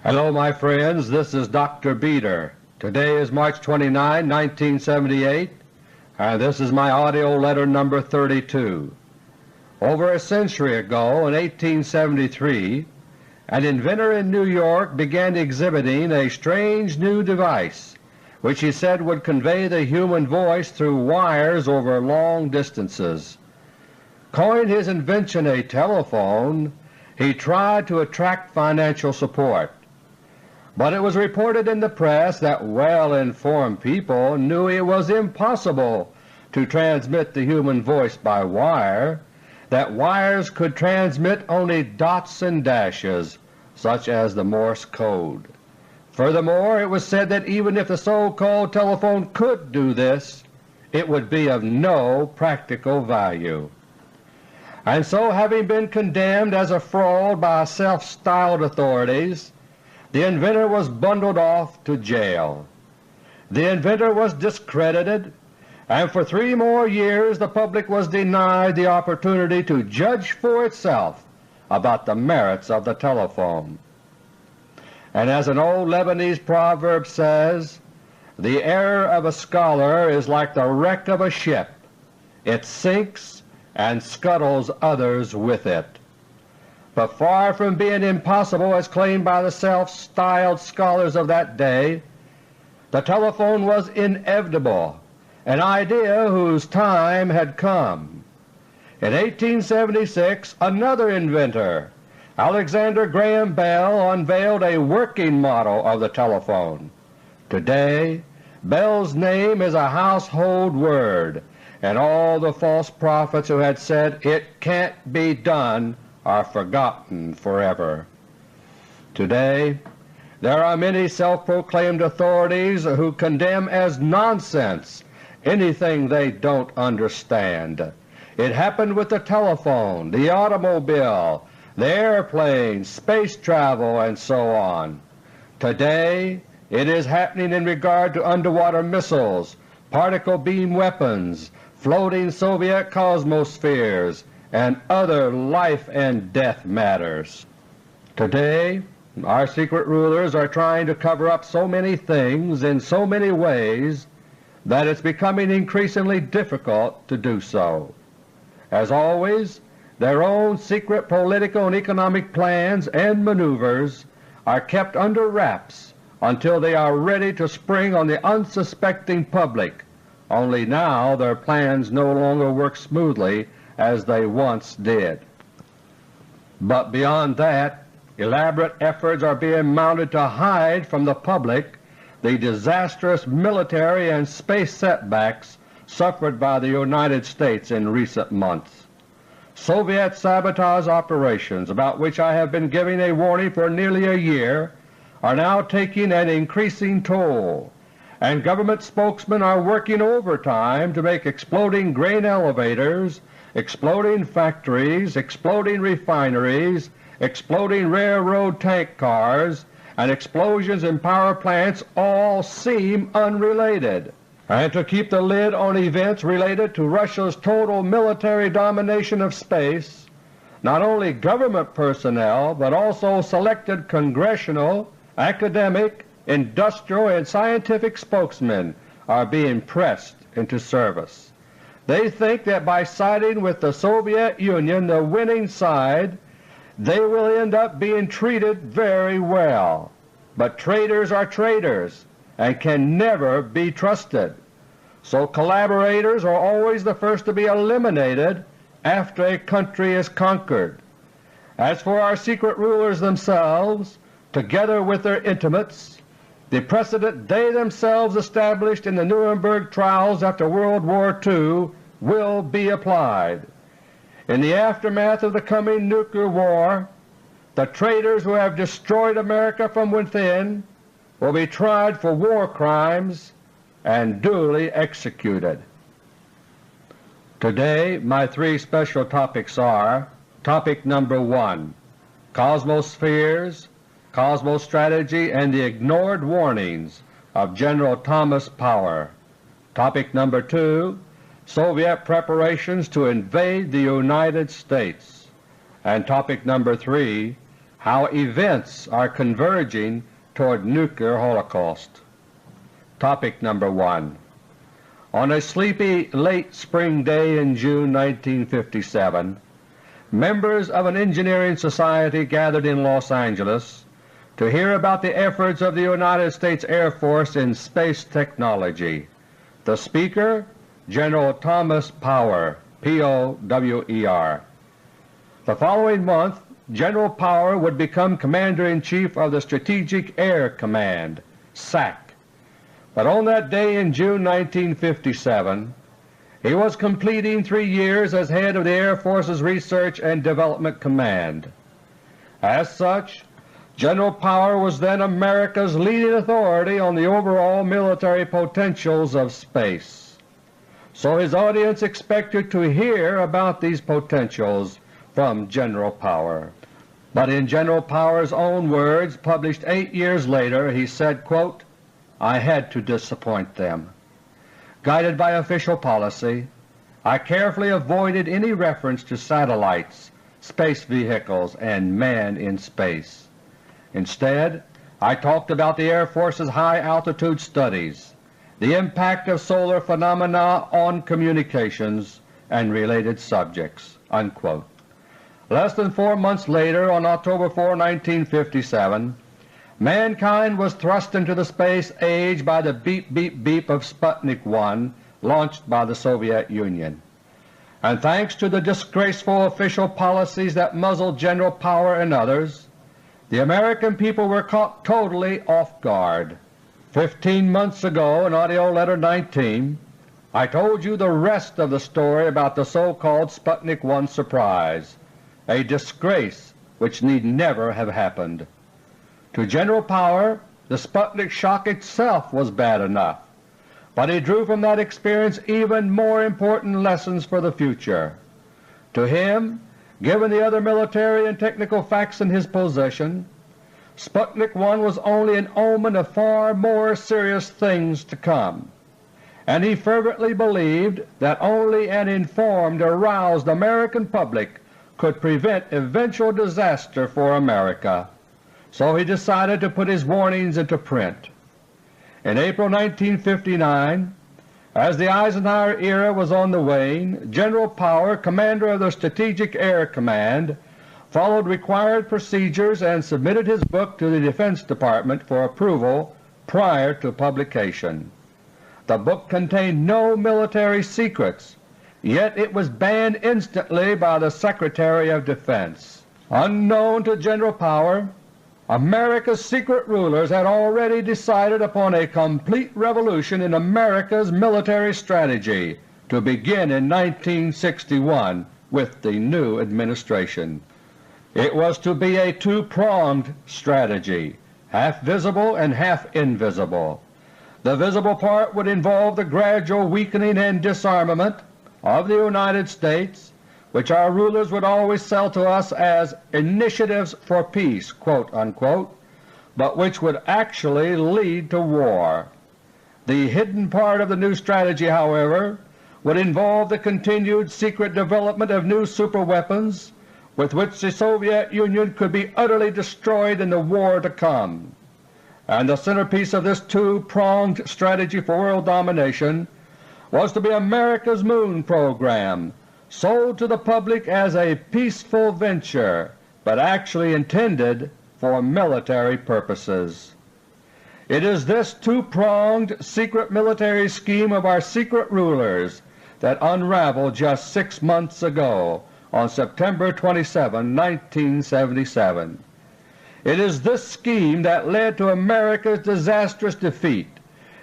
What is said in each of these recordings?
Hello my friends, this is Dr. Beter. Today is March 29, 1978, and this is my audio letter number 32. Over a century ago, in 1873, an inventor in New York began exhibiting a strange new device which he said would convey the human voice through wires over long distances. Calling his invention a telephone, he tried to attract financial support. But it was reported in the press that well-informed people knew it was impossible to transmit the human voice by wire, that wires could transmit only dots and dashes, such as the Morse code. Furthermore, it was said that even if the so-called telephone could do this, it would be of no practical value. And so, having been condemned as a fraud by self-styled authorities, the inventor was bundled off to jail. The inventor was discredited, and for 3 more years the public was denied the opportunity to judge for itself about the merits of the telephone. And as an old Lebanese proverb says, the error of a scholar is like the wreck of a ship. It sinks and scuttles others with it. But far from being impossible as claimed by the self-styled scholars of that day, the telephone was inevitable, an idea whose time had come. In 1876 another inventor, Alexander Graham Bell, unveiled a working model of the telephone. Today Bell's name is a household word, and all the false prophets who had said it can't be done are forgotten forever. Today there are many self-proclaimed authorities who condemn as nonsense anything they don't understand. It happened with the telephone, the automobile, the airplane, space travel, and so on. Today it is happening in regard to underwater missiles, particle beam weapons, floating Soviet cosmospheres, and other life and death matters. Today our secret rulers are trying to cover up so many things in so many ways that it's becoming increasingly difficult to do so. As always, their own secret political and economic plans and maneuvers are kept under wraps until they are ready to spring on the unsuspecting public, only now their plans no longer work smoothly as they once did. But beyond that, elaborate efforts are being mounted to hide from the public the disastrous military and space setbacks suffered by the United States in recent months. Soviet sabotage operations, about which I have been giving a warning for nearly a year, are now taking an increasing toll, and government spokesmen are working overtime to make exploding grain elevators, exploding factories, exploding refineries, exploding railroad tank cars, and explosions in power plants all seem unrelated, and to keep the lid on events related to Russia's total military domination of space, not only government personnel but also selected congressional, academic, industrial, and scientific spokesmen are being pressed into service. They think that by siding with the Soviet Union, the winning side, they will end up being treated very well. But traitors are traitors and can never be trusted. So collaborators are always the first to be eliminated after a country is conquered. As for our secret rulers themselves, together with their intimates, the precedent they themselves established in the Nuremberg trials after World War II will be applied. In the aftermath of the coming nuclear war, the traitors who have destroyed America from within will be tried for war crimes and duly executed. Today my 3 special topics are: Topic number 1, Cosmospheres, Cosmostrategy, and the ignored warnings of General Thomas Power. Topic number 2, Soviet preparations to invade the United States. And topic number 3, how events are converging toward nuclear holocaust. Topic number 1. On a sleepy late spring day in June 1957, members of an engineering society gathered in Los Angeles to hear about the efforts of the United States Air Force in space technology. The speaker, General Thomas Power, P-O-W-E-R. The following month, General Power would become Commander-in-Chief of the Strategic Air Command, SAC. But on that day in June 1957, he was completing 3 years as head of the Air Force's Research and Development Command. As such, General Power was then America's leading authority on the overall military potentials of space. So his audience expected to hear about these potentials from General Power. But in General Power's own words, published 8 years later, he said, quote, "I had to disappoint them. Guided by official policy, I carefully avoided any reference to satellites, space vehicles, and man in space. Instead, I talked about the Air Force's high-altitude studies, the impact of solar phenomena on communications, and related subjects." Unquote. Less than 4 months later, on October 4, 1957, mankind was thrust into the space age by the beep-beep-beep of Sputnik 1 launched by the Soviet Union. And thanks to the disgraceful official policies that muzzled General Power and others, the American people were caught totally off guard. 15 months ago, in AUDIO LETTER No. 19, I told you the rest of the story about the so-called Sputnik 1 surprise, a disgrace which need never have happened. To General Power, the Sputnik shock itself was bad enough, but he drew from that experience even more important lessons for the future. To him, given the other military and technical facts in his possession, Sputnik 1 was only an omen of far more serious things to come, and he fervently believed that only an informed, aroused American public could prevent eventual disaster for America. So he decided to put his warnings into print. In April 1959, as the Eisenhower era was on the wane, General Power, Commander of the Strategic Air Command, followed required procedures and submitted his book to the Defense Department for approval prior to publication. The book contained no military secrets, yet it was banned instantly by the Secretary of Defense. Unknown to General Power, America's secret rulers had already decided upon a complete revolution in America's military strategy to begin in 1961 with the new administration. It was to be a two-pronged strategy, half visible and half invisible. The visible part would involve the gradual weakening and disarmament of the United States, which our rulers would always sell to us as initiatives for peace, quote unquote, but which would actually lead to war. The hidden part of the new strategy, however, would involve the continued secret development of new superweapons with which the Soviet Union could be utterly destroyed in the war to come. And the centerpiece of this two-pronged strategy for world domination was to be America's moon program, sold to the public as a peaceful venture, but actually intended for military purposes. It is this two-pronged secret military scheme of our secret rulers that unraveled just 6 months ago on September 27, 1977. It is this scheme that led to America's disastrous defeat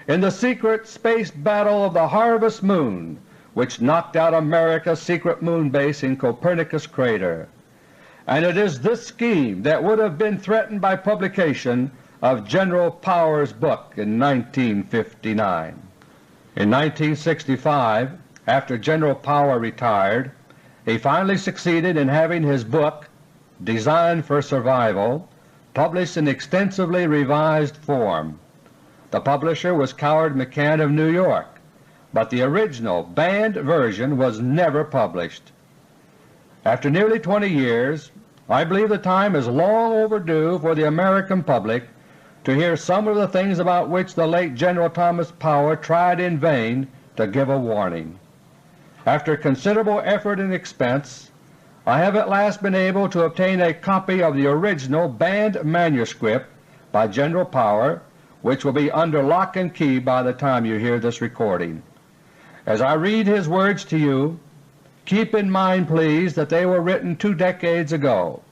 in the secret space battle of the Harvest Moon, which knocked out America's secret moon base in Copernicus crater. And it is this scheme that would have been threatened by publication of General Power's book in 1959. In 1965, after General Power retired, he finally succeeded in having his book, Designed for Survival, published in extensively revised form. The publisher was Coward McCann of New York, but the original banned version was never published. After nearly 20 years, I believe the time is long overdue for the American public to hear some of the things about which the late General Thomas Power tried in vain to give a warning. After considerable effort and expense, I have at last been able to obtain a copy of the original banned manuscript by General Power, which will be under lock and key by the time you hear this recording. As I read his words to you, keep in mind, please, that they were written 2 decades ago.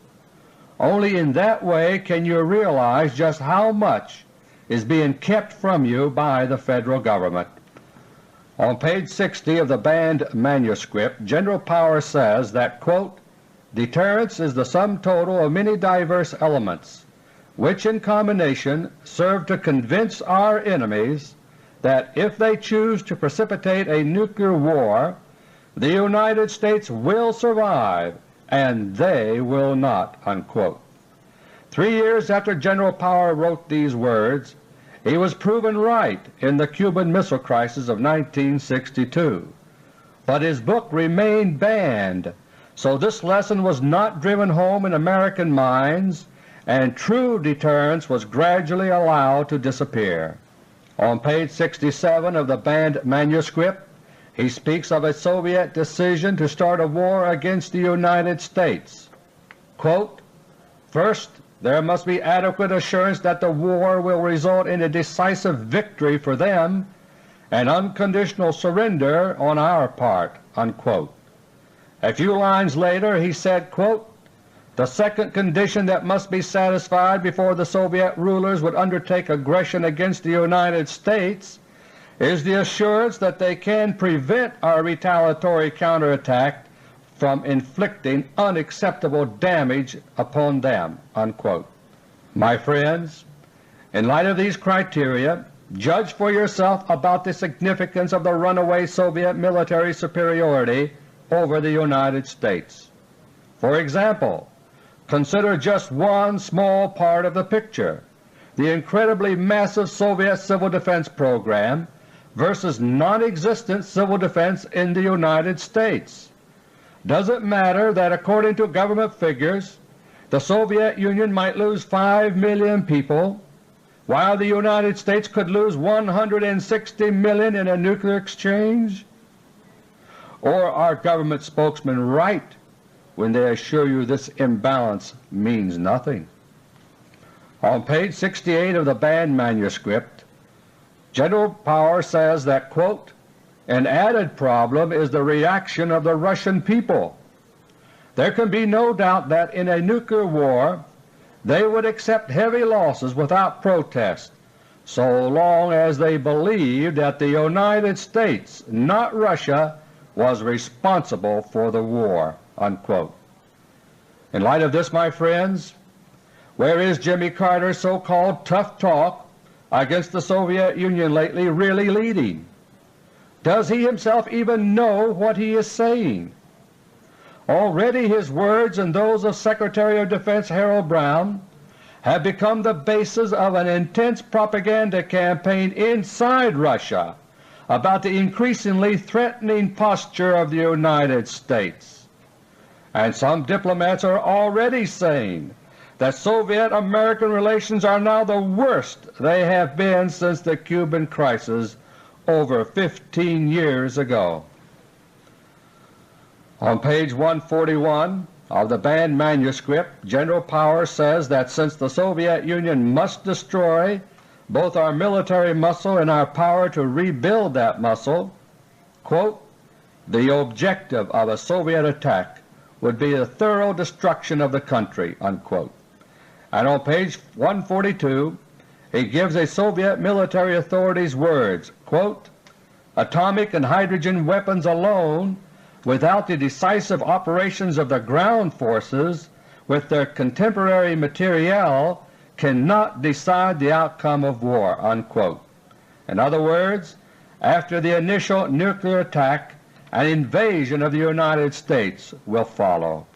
Only in that way can you realize just how much is being kept from you by the Federal Government. On page 60 of the banned manuscript, General Power says that, quote, "Deterrence is the sum total of many diverse elements, which in combination serve to convince our enemies that if they choose to precipitate a nuclear war, the United States will survive and they will not." Unquote. 3 years after General Power wrote these words, he was proven right in the Cuban Missile Crisis of 1962. But his book remained banned, so this lesson was not driven home in American minds, and true deterrence was gradually allowed to disappear. On page 67 of the banned manuscript, he speaks of a Soviet decision to start a war against the United States. Quote, "First, there must be adequate assurance that the war will result in a decisive victory for them and unconditional surrender on our part." Unquote. A few lines later he said, quote, "The second condition that must be satisfied before the Soviet rulers would undertake aggression against the United States is the assurance that they can prevent our retaliatory counterattack from inflicting unacceptable damage upon them." Unquote. My friends, in light of these criteria, judge for yourself about the significance of the runaway Soviet military superiority over the United States. For example, consider just one small part of the picture, the incredibly massive Soviet civil defense program versus non-existent civil defense in the United States. Does it matter that according to government figures the Soviet Union might lose 5 million people, while the United States could lose 160 million in a nuclear exchange? Or are government spokesmen right when they assure you this imbalance means nothing? On page 68 of the banned manuscript, General Power says that, quote, "An added problem is the reaction of the Russian people. There can be no doubt that in a nuclear war they would accept heavy losses without protest, so long as they believed that the United States, not Russia, was responsible for the war." Unquote. In light of this, my friends, where is Jimmy Carter's so-called tough talk against the Soviet Union lately really leading? Does he himself even know what he is saying? Already his words and those of Secretary of Defense Harold Brown have become the basis of an intense propaganda campaign inside Russia about the increasingly threatening posture of the United States. And some diplomats are already saying that Soviet-American relations are now the worst they have been since the Cuban crisis over 15 years ago. On page 141 of the banned manuscript, General Power says that since the Soviet Union must destroy both our military muscle and our power to rebuild that muscle, quote, "The objective of a Soviet attack would be the thorough destruction of the country." Unquote. And on page 142 he gives a Soviet military authority's words, quote, "Atomic and hydrogen weapons alone, without the decisive operations of the ground forces with their contemporary materiel, cannot decide the outcome of war." Unquote. In other words, after the initial nuclear attack, an invasion of the United States will follow.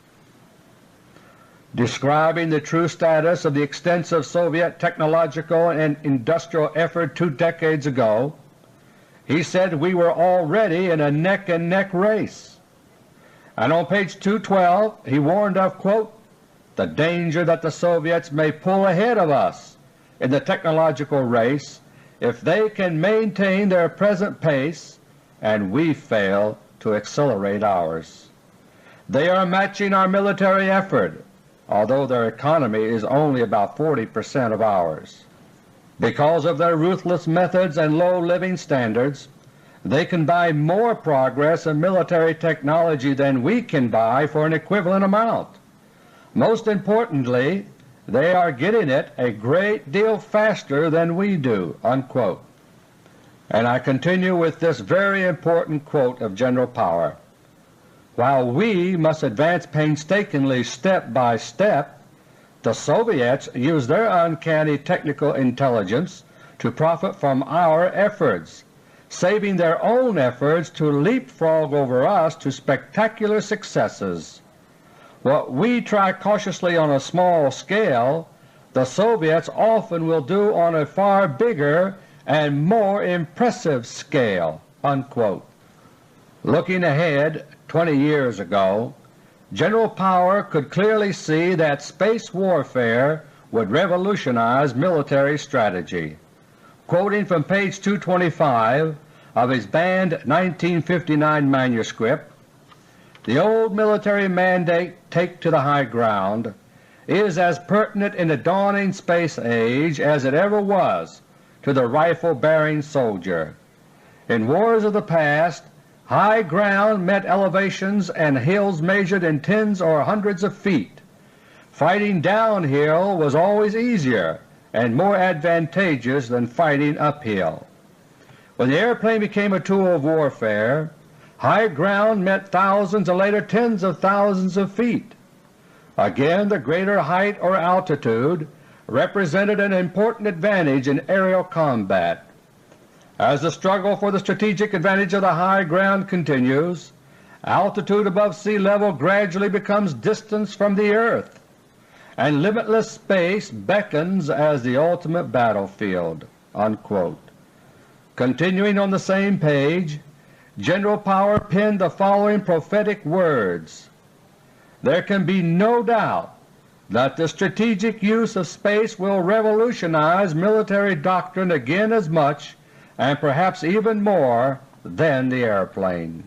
Describing the true status of the extensive Soviet technological and industrial effort 2 decades ago, he said we were already in a neck-and-neck race. And on page 212 he warned of, quote, the danger that the Soviets may pull ahead of us in the technological race if they can maintain their present pace and we fail to accelerate ours. They are matching our military effort, although their economy is only about 40% of ours. Because of their ruthless methods and low living standards, they can buy more progress in military technology than we can buy for an equivalent amount. Most importantly, they are getting it a great deal faster than we do." Unquote. And I continue with this very important quote of General Power: "While we must advance painstakingly step by step, the Soviets use their uncanny technical intelligence to profit from our efforts, saving their own efforts to leapfrog over us to spectacular successes. What we try cautiously on a small scale, the Soviets often will do on a far bigger and more impressive scale." Unquote. Looking ahead 20 years ago, General Power could clearly see that space warfare would revolutionize military strategy. Quoting from page 225 of his banned 1959 manuscript, "The old military mandate, 'take to the high ground,' is as pertinent in the dawning space age as it ever was to the rifle-bearing soldier. In wars of the past, high ground meant elevations and hills measured in tens or hundreds of feet. Fighting downhill was always easier and more advantageous than fighting uphill. When the airplane became a tool of warfare, high ground meant thousands and later tens of thousands of feet. Again, the greater height or altitude represented an important advantage in aerial combat. As the struggle for the strategic advantage of the high ground continues, altitude above sea level gradually becomes distance from the earth, and limitless space beckons as the ultimate battlefield." Unquote. Continuing on the same page, General Power penned the following prophetic words: "There can be no doubt that the strategic use of space will revolutionize military doctrine again as much and perhaps even more than the airplane.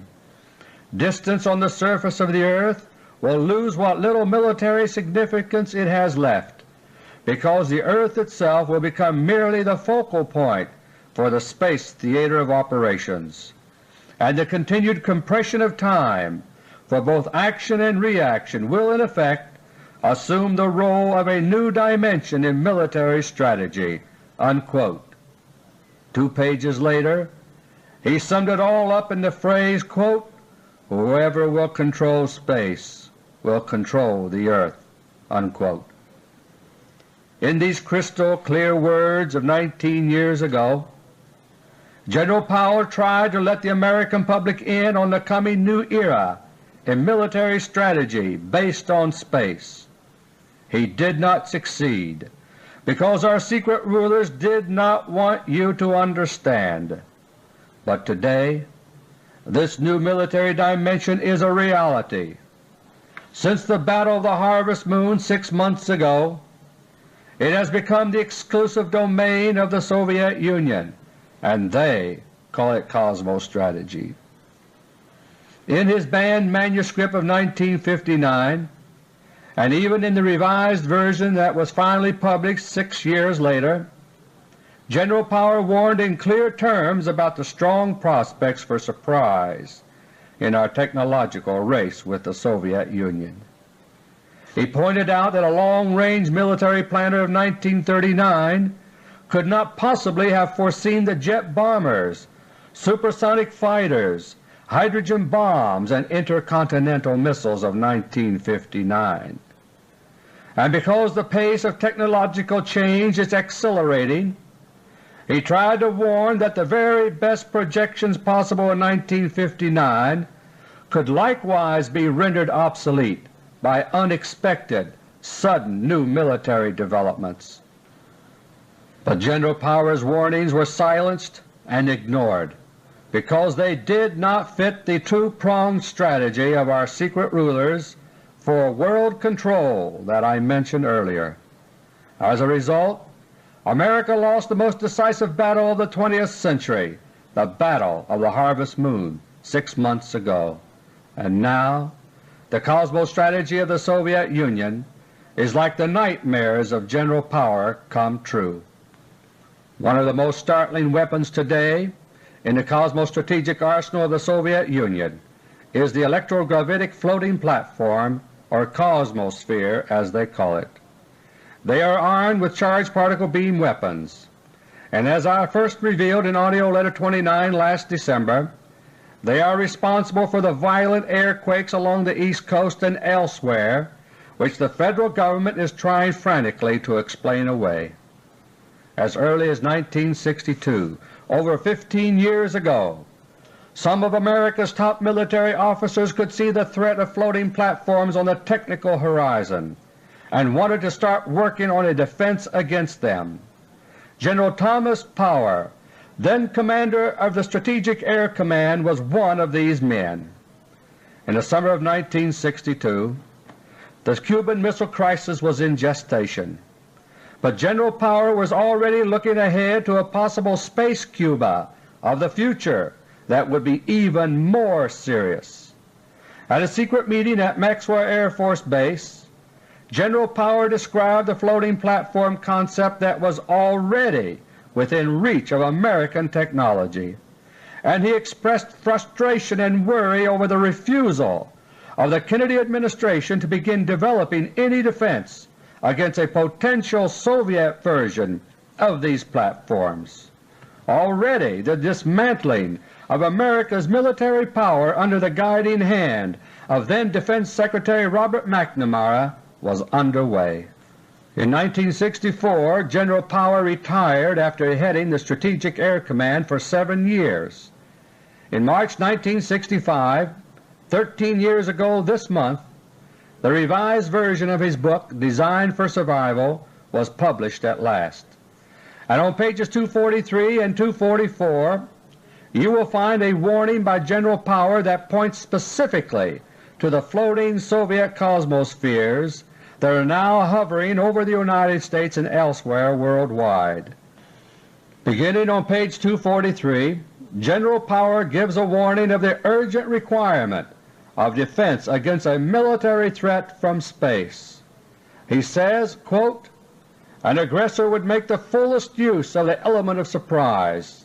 Distance on the surface of the earth will lose what little military significance it has left, because the earth itself will become merely the focal point for the space theater of operations, and the continued compression of time for both action and reaction will in effect assume the role of a new dimension in military strategy." Unquote. 2 pages later he summed it all up in the phrase, quote, "Whoever will control space will control the earth." Unquote. In these crystal clear words of 19 years ago, General Power tried to let the American public in on the coming new era in military strategy based on space. He did not succeed, because our secret rulers did not want you to understand. But today this new military dimension is a reality. Since the Battle of the Harvest Moon 6 months ago, it has become the exclusive domain of the Soviet Union, and they call it Cosmostrategy. In his banned manuscript of 1959, and even in the revised version that was finally published 6 years later, General Power warned in clear terms about the strong prospects for surprise in our technological race with the Soviet Union. He pointed out that a long-range military planner of 1939 could not possibly have foreseen the jet bombers, supersonic fighters, hydrogen bombs, and intercontinental missiles of 1959. And because the pace of technological change is accelerating, he tried to warn that the very best projections possible in 1959 could likewise be rendered obsolete by unexpected, sudden new military developments. But General Power's warnings were silenced and ignored because they did not fit the two-pronged strategy of our secret rulers for world control that I mentioned earlier. As a result, America lost the most decisive battle of the 20th century, the Battle of the Harvest Moon, 6 months ago. And now the Cosmostrategy of the Soviet Union is like the nightmares of general power come true. One of the most startling weapons today in the cosmostrategic arsenal of the Soviet Union is the electrogravitic floating platform, or Cosmosphere as they call it. They are armed with charged particle beam weapons, and as I first revealed in AUDIO LETTER 29 last December, they are responsible for the violent airquakes along the East Coast and elsewhere which the Federal Government is trying frantically to explain away. As early as 1962, over 15 years ago, some of America's top military officers could see the threat of floating platforms on the technical horizon and wanted to start working on a defense against them. General Thomas Power, then Commander of the Strategic Air Command, was one of these men. In the summer of 1962, the Cuban Missile Crisis was in gestation, but General Power was already looking ahead to a possible Space Cuba of the future that would be even more serious. At a secret meeting at Maxwell Air Force Base, General Power described the floating platform concept that was already within reach of American technology, and he expressed frustration and worry over the refusal of the Kennedy administration to begin developing any defense against a potential Soviet version of these platforms. Already the dismantling of America's military power under the guiding hand of then Defense Secretary Robert McNamara was underway. In 1964 General Power retired after heading the Strategic Air Command for 7 years. In March 1965, 13 years ago this month, the revised version of his book, Designed for Survival, was published at last. And on pages 243 and 244 you will find a warning by General Power that points specifically to the floating Soviet cosmospheres that are now hovering over the United States and elsewhere worldwide. Beginning on page 243, General Power gives a warning of the urgent requirement of defense against a military threat from space. He says, quote, "An aggressor would make the fullest use of the element of surprise.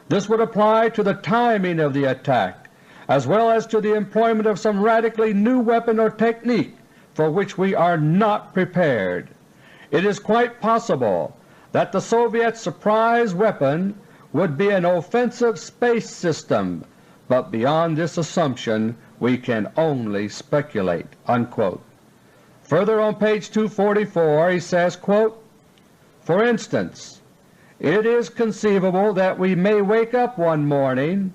This would apply to the timing of the attack, as well as to the employment of some radically new weapon or technique for which we are not prepared. It is quite possible that the Soviet surprise weapon would be an offensive space system, but beyond this assumption we can only speculate." Unquote. Further on page 244 he says, quote, "For instance, it is conceivable that we may wake up one morning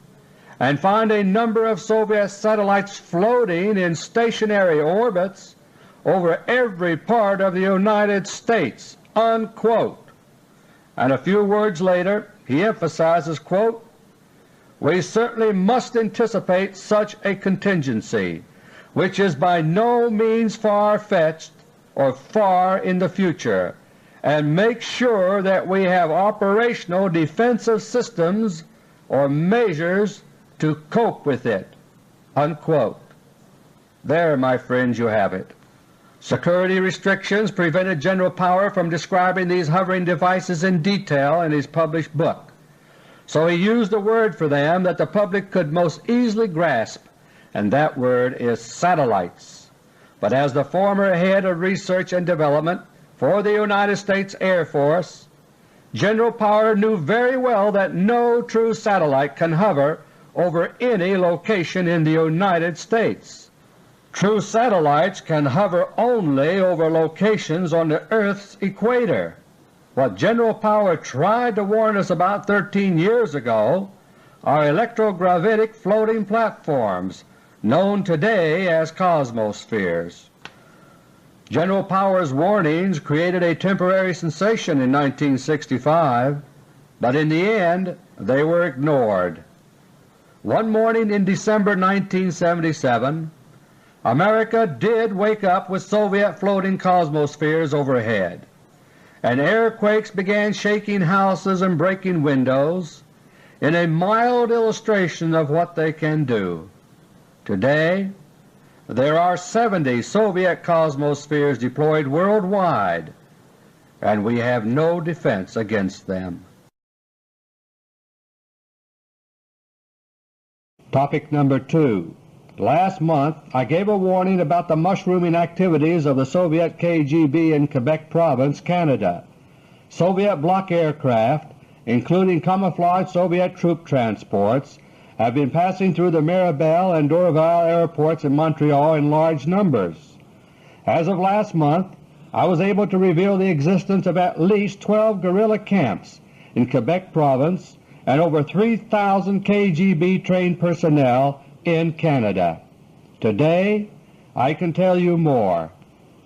and find a number of Soviet satellites floating in stationary orbits over every part of the United States." Unquote. And a few words later he emphasizes, quote, "We certainly must anticipate such a contingency, which is by no means far-fetched or far in the future, and make sure that we have operational defensive systems or measures to cope with it." Unquote. There, my friends, you have it. Security restrictions prevented General Power from describing these hovering devices in detail in his published book, so he used a word for them that the public could most easily grasp, and that word is satellites. But as the former head of research and development for the United States Air Force, General Power knew very well that no true satellite can hover over any location in the United States. True satellites can hover only over locations on the Earth's equator. What General Power tried to warn us about 13 years ago are electrogravitic floating platforms, known today as cosmospheres. General Power's warnings created a temporary sensation in 1965, but in the end they were ignored. One morning in December 1977, America did wake up with Soviet floating cosmospheres overhead, and airquakes began shaking houses and breaking windows in a mild illustration of what they can do. Today there are 70 Soviet cosmospheres deployed worldwide, and we have no defense against them. Topic number 2. Last month I gave a warning about the mushrooming activities of the Soviet KGB in Quebec Province, Canada. Soviet block aircraft, including camouflaged Soviet troop transports, have been passing through the Mirabel and Dorval airports in Montreal in large numbers. As of last month, I was able to reveal the existence of at least 12 guerrilla camps in Quebec Province and over 3,000 KGB trained personnel in Canada. Today I can tell you more.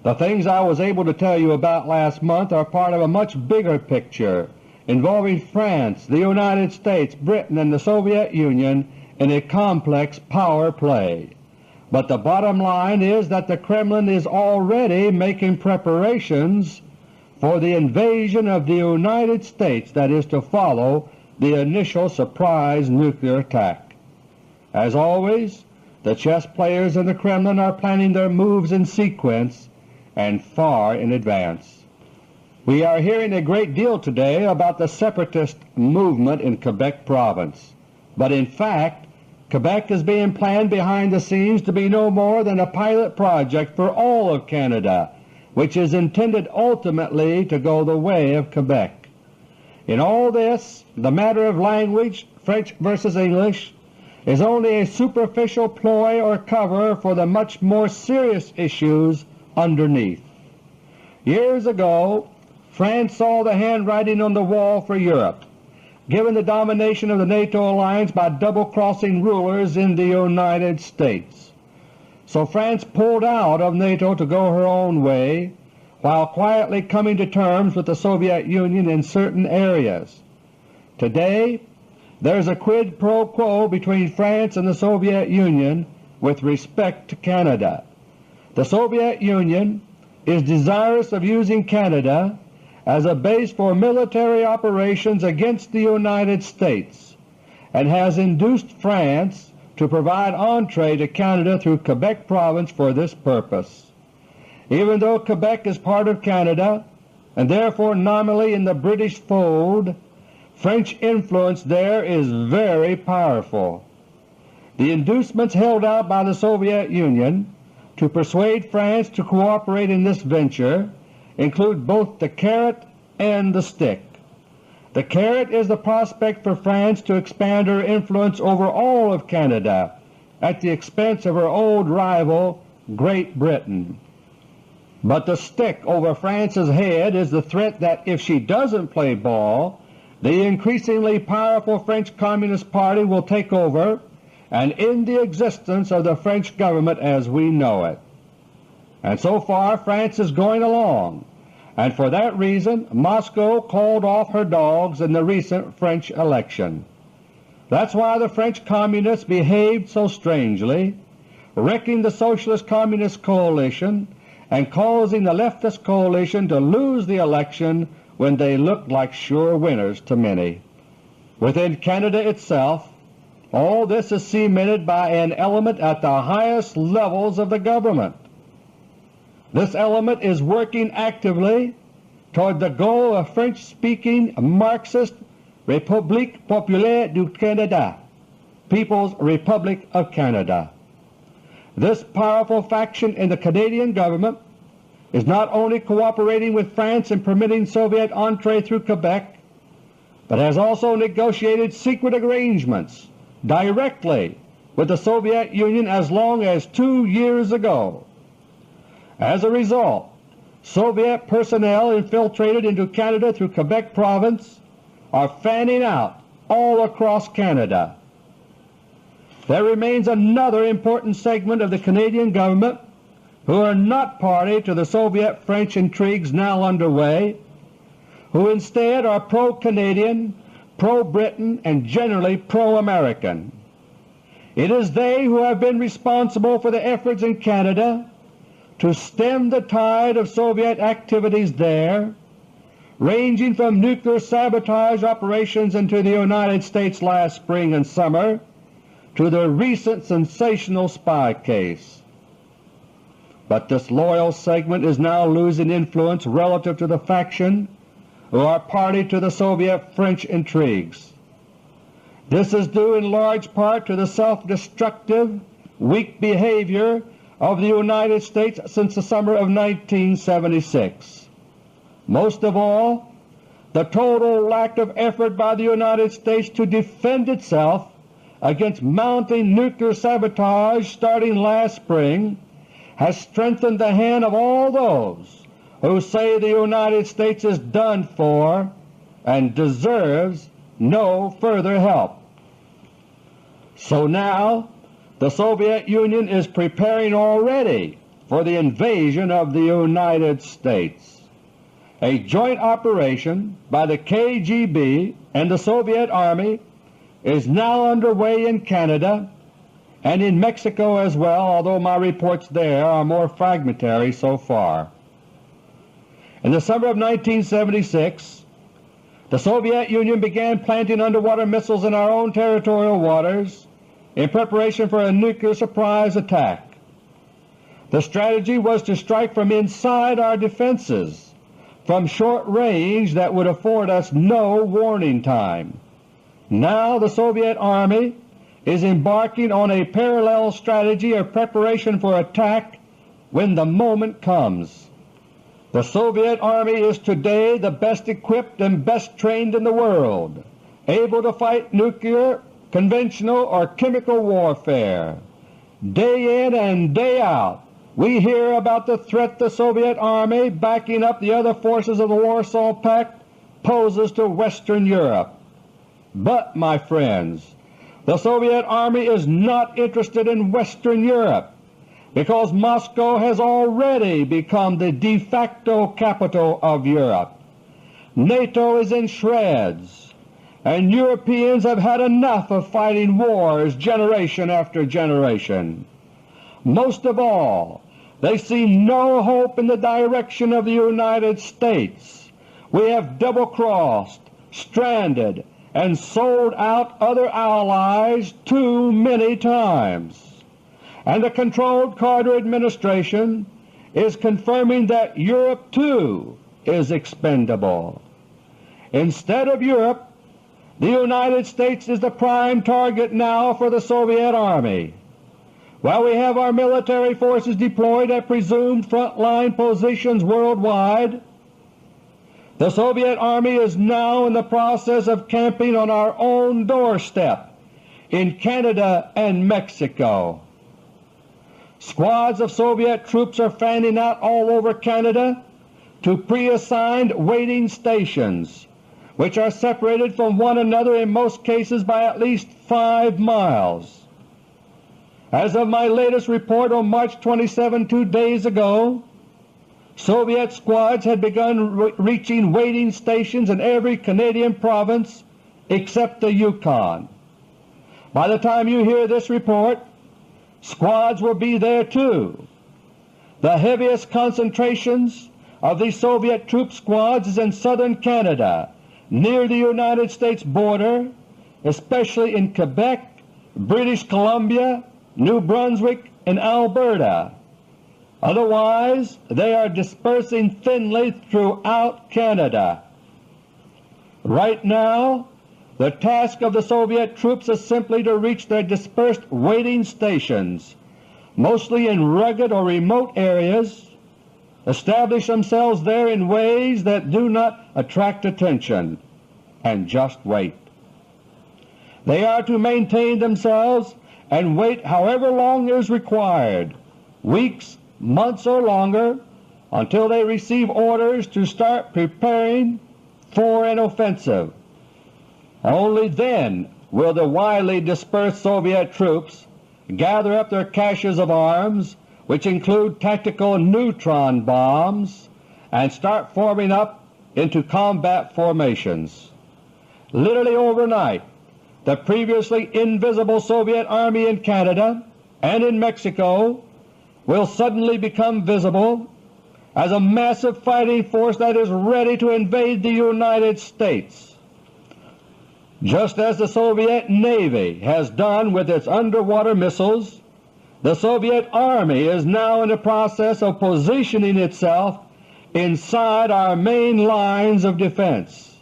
The things I was able to tell you about last month are part of a much bigger picture involving France, the United States, Britain, and the Soviet Union in a complex power play. But the bottom line is that the Kremlin is already making preparations for the invasion of the United States that is to follow the initial surprise nuclear attack. As always, the chess players in the Kremlin are planning their moves in sequence and far in advance. We are hearing a great deal today about the separatist movement in Quebec Province, but in fact Quebec is being planned behind the scenes to be no more than a pilot project for all of Canada, which is intended ultimately to go the way of Quebec. In all this, the matter of language, French versus English, is only a superficial ploy or cover for the much more serious issues underneath. Years ago France saw the handwriting on the wall for Europe, given the domination of the NATO alliance by double-crossing rulers in the United States. So France pulled out of NATO to go her own way, while quietly coming to terms with the Soviet Union in certain areas. Today there is a quid pro quo between France and the Soviet Union with respect to Canada. The Soviet Union is desirous of using Canada as a base for military operations against the United States, and has induced France to provide entree to Canada through Quebec Province for this purpose. Even though Quebec is part of Canada and therefore nominally in the British fold, French influence there is very powerful. The inducements held out by the Soviet Union to persuade France to cooperate in this venture include both the carrot and the stick. The carrot is the prospect for France to expand her influence over all of Canada at the expense of her old rival Great Britain. But the stick over France's head is the threat that if she doesn't play ball, the increasingly powerful French Communist Party will take over and end the existence of the French government as we know it. And so far France is going along, and for that reason Moscow called off her dogs in the recent French election. That's why the French Communists behaved so strangely, wrecking the Socialist Communist coalition and causing the Leftist coalition to lose the election when they looked like sure winners to many. Within Canada itself, all this is cemented by an element at the highest levels of the government. This element is working actively toward the goal of French-speaking Marxist République Populaire du Canada, People's Republic of Canada. This powerful faction in the Canadian government is not only cooperating with France in permitting Soviet entree through Quebec, but has also negotiated secret arrangements directly with the Soviet Union as long as 2 years ago. As a result, Soviet personnel infiltrated into Canada through Quebec Province are fanning out all across Canada. There remains another important segment of the Canadian government who are not party to the Soviet-French intrigues now underway, who instead are pro-Canadian, pro-Britain, and generally pro-American. It is they who have been responsible for the efforts in Canada to stem the tide of Soviet activities there, ranging from nuclear sabotage operations into the United States last spring and summer to the recent sensational spy case. But this loyal segment is now losing influence relative to the faction who are party to the Soviet-French intrigues. This is due in large part to the self-destructive, weak behavior of the United States since the summer of 1976. Most of all, the total lack of effort by the United States to defend itself against mounting nuclear sabotage starting last spring has strengthened the hand of all those who say the United States is done for and deserves no further help. So now the Soviet Union is preparing already for the invasion of the United States. A joint operation by the KGB and the Soviet Army is now underway in Canada and in Mexico as well, although my reports there are more fragmentary so far. In the summer of 1976, the Soviet Union began planting underwater missiles in our own territorial waters in preparation for a nuclear surprise attack. The strategy was to strike from inside our defenses, from short range that would afford us no warning time. Now the Soviet Army is embarking on a parallel strategy of preparation for attack when the moment comes. The Soviet Army is today the best equipped and best trained in the world, able to fight nuclear, conventional, or chemical warfare. Day in and day out we hear about the threat the Soviet Army, backing up the other forces of the Warsaw Pact, poses to Western Europe. But, my friends, the Soviet Army is not interested in Western Europe, because Moscow has already become the de facto capital of Europe. NATO is in shreds, and Europeans have had enough of fighting wars generation after generation. Most of all, they see no hope in the direction of the United States. We have double-crossed, stranded, and sold out other allies too many times. And the controlled Carter administration is confirming that Europe too is expendable. Instead of Europe, the United States is the prime target now for the Soviet Army. While we have our military forces deployed at presumed front-line positions worldwide, the Soviet Army is now in the process of camping on our own doorstep in Canada and Mexico. Squads of Soviet troops are fanning out all over Canada to pre-assigned waiting stations, which are separated from one another in most cases by at least 5 miles. As of my latest report on March 27, 2 days ago, Soviet squads had begun reaching waiting stations in every Canadian province except the Yukon. By the time you hear this report, squads will be there too. The heaviest concentrations of these Soviet troop squads is in southern Canada, near the United States border, especially in Quebec, British Columbia, New Brunswick, and Alberta. Otherwise, they are dispersing thinly throughout Canada. Right now, the task of the Soviet troops is simply to reach their dispersed waiting stations, mostly in rugged or remote areas, establish themselves there in ways that do not attract attention, and just wait. They are to maintain themselves and wait however long is required, weeks, months, or longer, until they receive orders to start preparing for an offensive. Only then will the widely dispersed Soviet troops gather up their caches of arms, which include tactical neutron bombs, and start forming up into combat formations. Literally overnight, the previously invisible Soviet Army in Canada and in Mexico will suddenly become visible as a massive fighting force that is ready to invade the United States. Just as the Soviet Navy has done with its underwater missiles, the Soviet Army is now in the process of positioning itself inside our main lines of defense.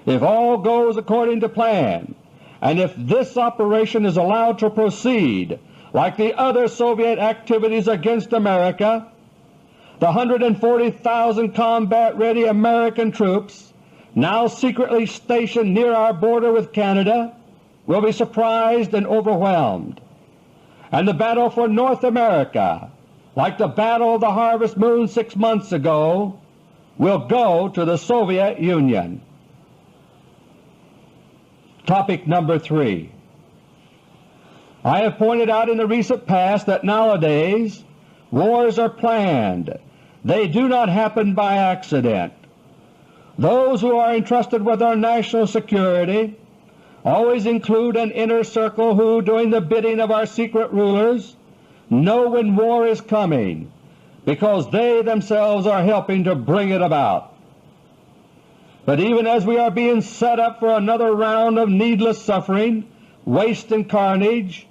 If all goes according to plan, and if this operation is allowed to proceed like the other Soviet activities against America, the 140,000 combat-ready American troops now secretly stationed near our border with Canada will be surprised and overwhelmed, and the battle for North America, like the Battle of the Harvest Moon 6 months ago, will go to the Soviet Union. Topic number 3. I have pointed out in the recent past that nowadays wars are planned. They do not happen by accident. Those who are entrusted with our national security always include an inner circle who, doing the bidding of our secret rulers, know when war is coming, because they themselves are helping to bring it about. But even as we are being set up for another round of needless suffering, waste and carnage,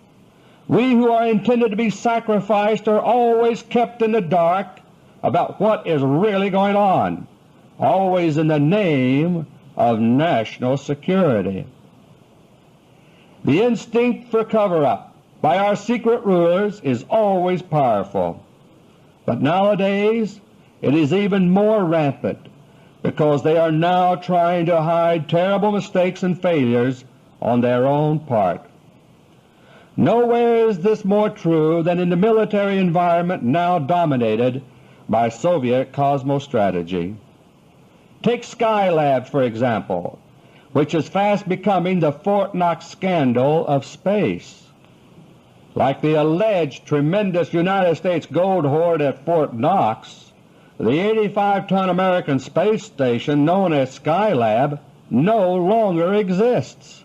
we who are intended to be sacrificed are always kept in the dark about what is really going on, always in the name of national security. The instinct for cover-up by our secret rulers is always powerful, but nowadays it is even more rampant, because they are now trying to hide terrible mistakes and failures on their own part. Nowhere is this more true than in the military environment now dominated by Soviet cosmostrategy. Take Skylab, for example, which is fast becoming the Fort Knox scandal of space. Like the alleged tremendous United States gold hoard at Fort Knox, the 85-ton American space station known as Skylab no longer exists.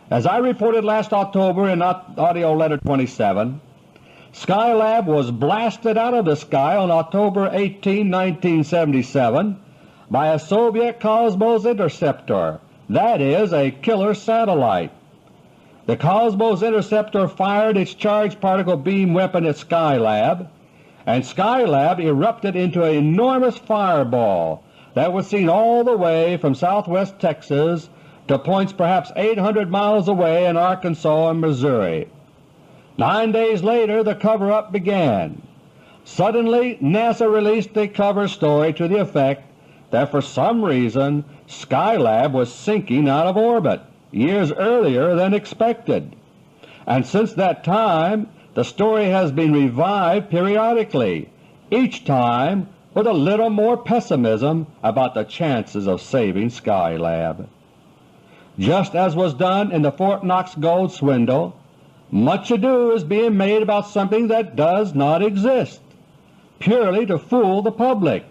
As I reported last October in AUDIO LETTER 27, Skylab was blasted out of the sky on October 18, 1977 by a Soviet Cosmos interceptor, that is, a killer satellite. The Cosmos interceptor fired its charged particle beam weapon at Skylab, and Skylab erupted into an enormous fireball that was seen all the way from southwest Texas to points perhaps 800 miles away in Arkansas and Missouri. 9 days later the cover-up began. Suddenly NASA released a cover story to the effect that for some reason Skylab was sinking out of orbit years earlier than expected, and since that time the story has been revived periodically, each time with a little more pessimism about the chances of saving Skylab. Just as was done in the Fort Knox gold swindle, much ado is being made about something that does not exist, purely to fool the public.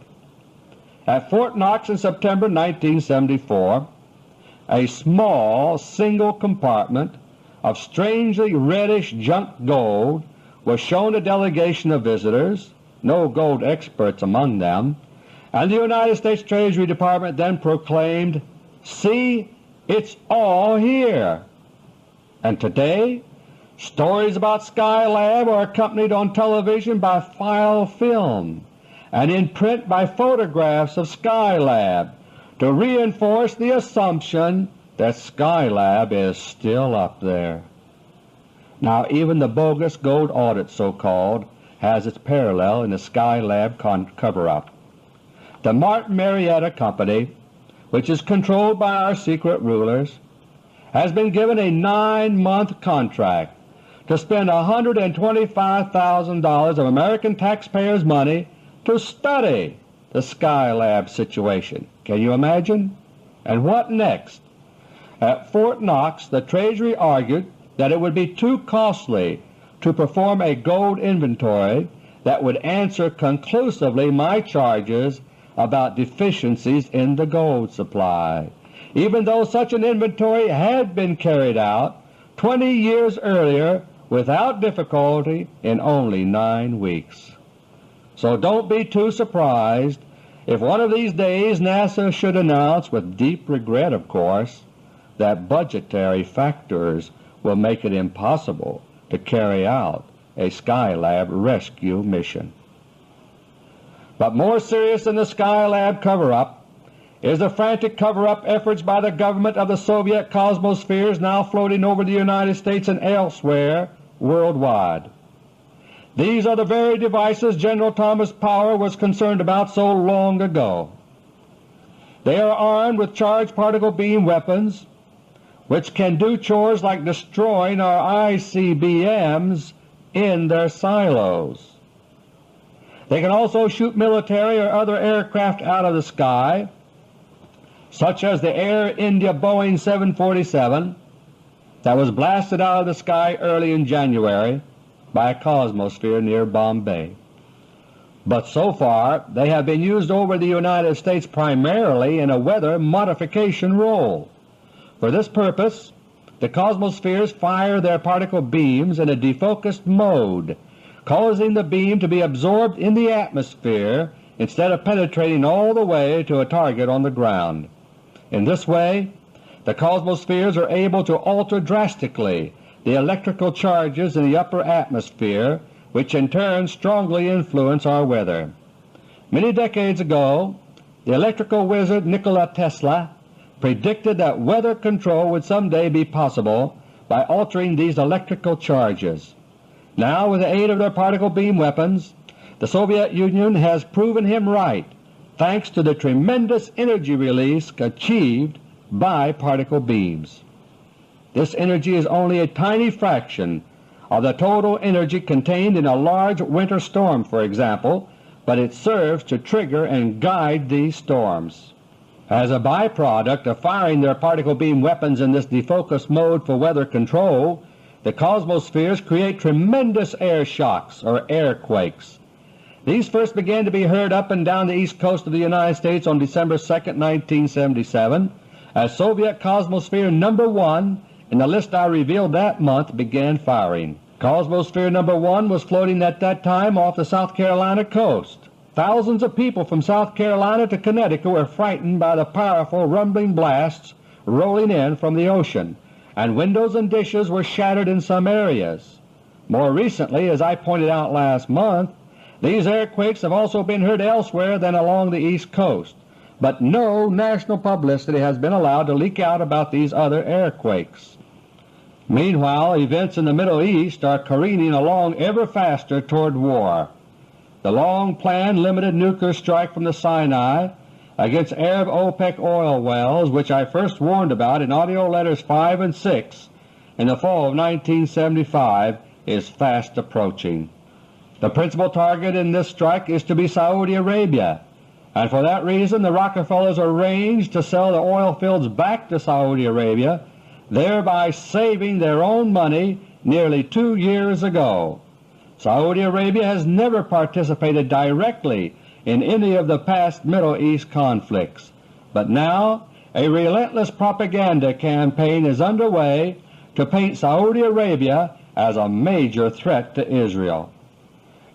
At Fort Knox in September 1974, a small single compartment of strangely reddish junk gold was shown a delegation of visitors, no gold experts among them, and the United States Treasury Department then proclaimed, "See, it's all here." And today, stories about Skylab are accompanied on television by file film and in print by photographs of Skylab to reinforce the assumption that Skylab is still up there. Now even the bogus gold audit, so-called, has its parallel in the Skylab cover-up. The Martin Marietta Company, which is controlled by our secret rulers, has been given a 9-month contract to spend $125,000 of American taxpayers' money to study the Skylab situation. Can you imagine? And what next? At Fort Knox the Treasury argued that it would be too costly to perform a gold inventory that would answer conclusively my charges about deficiencies in the gold supply. even though such an inventory had been carried out 20 years earlier without difficulty in only 9 weeks. So don't be too surprised if one of these days NASA should announce, with deep regret of course, that budgetary factors will make it impossible to carry out a Skylab rescue mission. But more serious than the Skylab cover-up is the frantic cover-up efforts by the government of the Soviet cosmospheres now floating over the United States and elsewhere worldwide. These are the very devices General Thomas Power was concerned about so long ago. They are armed with charged particle beam weapons which can do chores like destroying our ICBMs in their silos. They can also shoot military or other aircraft out of the sky, such as the Air India Boeing 747 that was blasted out of the sky early in January by a cosmosphere near Bombay. But so far they have been used over the United States primarily in a weather modification role. For this purpose the cosmospheres fire their particle beams in a defocused mode, causing the beam to be absorbed in the atmosphere instead of penetrating all the way to a target on the ground. In this way the cosmospheres are able to alter drastically the electrical charges in the upper atmosphere, which in turn strongly influence our weather. Many decades ago the electrical wizard Nikola Tesla predicted that weather control would someday be possible by altering these electrical charges. Now, with the aid of their particle beam weapons, the Soviet Union has proven him right, thanks to the tremendous energy release achieved by particle beams. This energy is only a tiny fraction of the total energy contained in a large winter storm, for example, but it serves to trigger and guide these storms. As a byproduct of firing their particle beam weapons in this defocused mode for weather control, the cosmospheres create tremendous air shocks or airquakes. These first began to be heard up and down the east coast of the United States on December 2, 1977, as Soviet Cosmosphere No. 1 in the list I revealed that month began firing. Cosmosphere No. 1 was floating at that time off the South Carolina coast. Thousands of people from South Carolina to Connecticut were frightened by the powerful rumbling blasts rolling in from the ocean, and windows and dishes were shattered in some areas. More recently, as I pointed out last month, these airquakes have also been heard elsewhere than along the East Coast, but no national publicity has been allowed to leak out about these other airquakes. Meanwhile, events in the Middle East are careening along ever faster toward war. The long-planned limited nuclear strike from the Sinai against Arab OPEC oil wells, which I first warned about in AUDIO LETTERS 5 and 6 in the fall of 1975, is fast approaching. The principal target in this strike is to be Saudi Arabia, and for that reason the Rockefellers arranged to sell the oil fields back to Saudi Arabia, thereby saving their own money nearly 2 years ago. Saudi Arabia has never participated directly in any of the past Middle East conflicts, but now a relentless propaganda campaign is underway to paint Saudi Arabia as a major threat to Israel.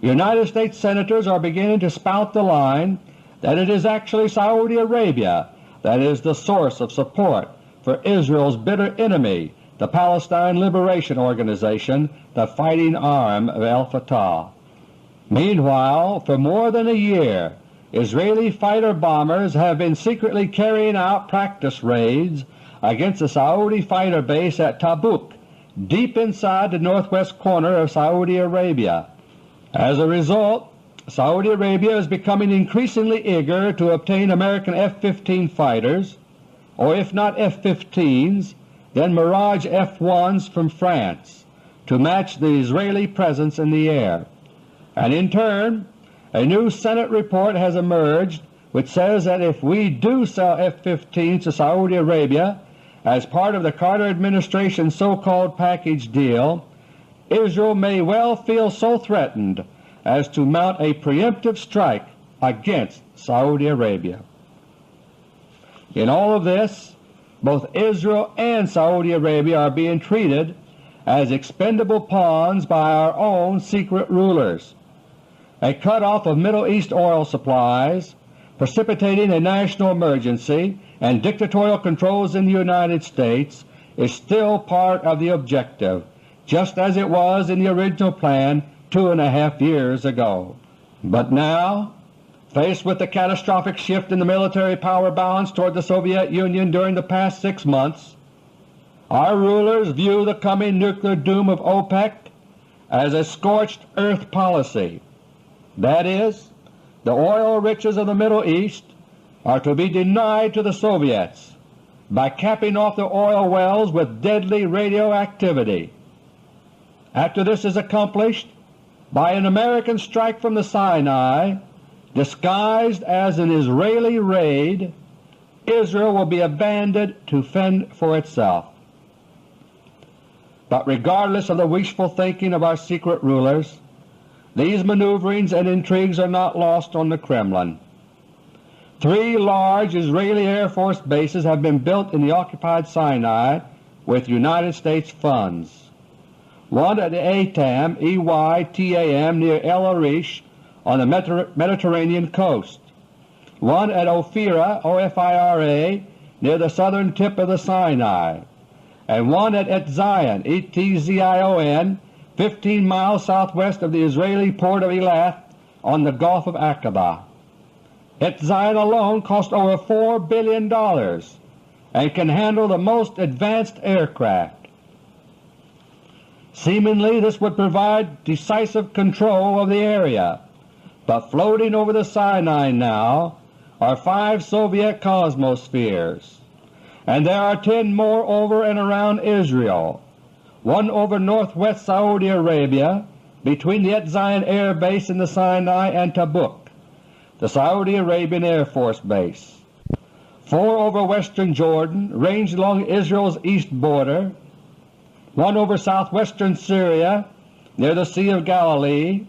United States Senators are beginning to spout the line that it is actually Saudi Arabia that is the source of support for Israel's bitter enemy, the Palestine Liberation Organization, the fighting arm of al-Fatah. Meanwhile, for more than a year, Israeli fighter bombers have been secretly carrying out practice raids against the Saudi fighter base at Tabuk, deep inside the northwest corner of Saudi Arabia. As a result, Saudi Arabia is becoming increasingly eager to obtain American F-15 fighters, or if not F-15s, then Mirage F-1s from France, to match the Israeli presence in the air. And in turn, a new Senate report has emerged which says that if we do sell F-15s to Saudi Arabia as part of the Carter administration's so-called package deal, Israel may well feel so threatened as to mount a preemptive strike against Saudi Arabia. In all of this, both Israel and Saudi Arabia are being treated as expendable pawns by our own secret rulers. A cutoff of Middle East oil supplies, precipitating a national emergency and dictatorial controls in the United States is still part of the objective, just as it was in the original plan 2.5 years ago. But now, faced with the catastrophic shift in the military power balance toward the Soviet Union during the past 6 months, our rulers view the coming nuclear doom of OPEC as a scorched earth policy. That is, the oil riches of the Middle East are to be denied to the Soviets by capping off the oil wells with deadly radioactivity. After this is accomplished, by an American strike from the Sinai, disguised as an Israeli raid, Israel will be abandoned to fend for itself. But regardless of the wishful thinking of our secret rulers, these maneuverings and intrigues are not lost on the Kremlin. 3 large Israeli Air Force bases have been built in the occupied Sinai with United States funds. One at Etam, EYTAM, near El Arish on the Mediterranean coast. One at Ophira, OFIRA, near the southern tip of the Sinai. And one at Etzion, ETZION, 15 miles southwest of the Israeli port of Eilat on the Gulf of Aqaba. Etzion alone cost over $4 billion and can handle the most advanced aircraft. Seemingly this would provide decisive control of the area, but floating over the Sinai now are 5 Soviet Cosmospheres, and there are 10 more over and around Israel, one over northwest Saudi Arabia between the Etzion Air Base in the Sinai and Tabuk, the Saudi Arabian Air Force Base, 4 over western Jordan ranged along Israel's east border, 1 over southwestern Syria near the Sea of Galilee,